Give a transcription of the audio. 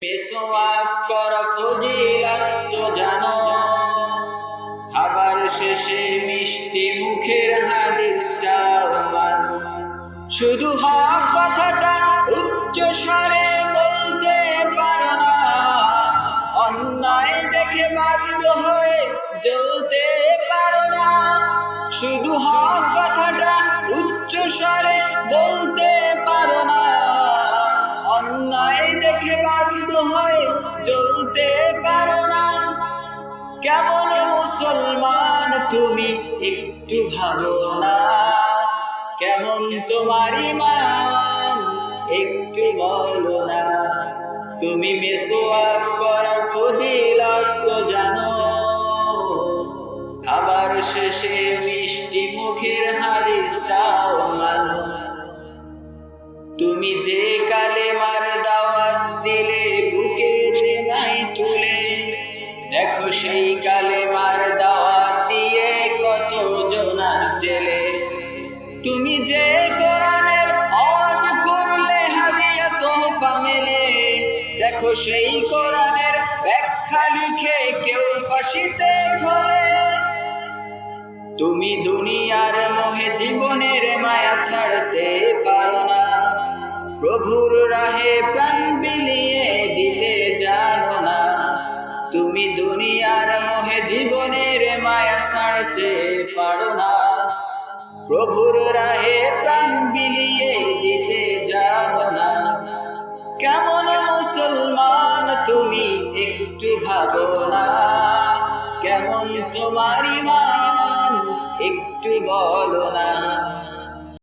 মিসওয়াক করা ফজিলত তো জানো, খাবার শেষে মিষ্টি মুখের হাদিসটাও মানো। শুধু হক কথাটা উচ্চ স্বরে বলতে পারো না, অন্যায় দেখে বাধ্য হয়ে জ্বলতে পারো না। শুধু হক কথাটা উচ্চ স্বরে বলতে পারো না, অন্যায় দেখে বাধ্য হয়ে জ্বলতে পারো না। কেমন মুসলমান তুমি একটু ভালো না? কেমন তোমার ঈমান একটু বলো না? তুমি মিসওয়াক করার ফজিলত তো জানো, খাবার শেষে মিষ্টি মুখের হাদিসটাও মানো। তুমি যে কালেমার দাওয়াত দিলে বুকে নাই তুলে, দেখো সেই কালেমার দাওয়াত দিয়ে কত জনার জেলে। তুমি যে কোরআনের আওয়াজ করলে হাদিয়া তোহফা মেলে, দেখো সেই কোরআনের ব্যাখ্যা লিখে কেউ ফাঁসিতে ঝোলে। তুমি দুনিয়ার মোহে জীবনের মায়া ছাড়তে পারো না, প্রভুর রাহে প্রাণ বিলিয়ে দিতে জানো না। তুমি দুনিয়ার মোহে জীবনের মায়া ছাড়তে পারো না, প্রভুর রাহে প্রাণ বিলিয়ে দিতে জানো না। কেমন মুসলমান তুমি একটু ভাবো না? কেমন তোমার ঈমান একটু বলো না?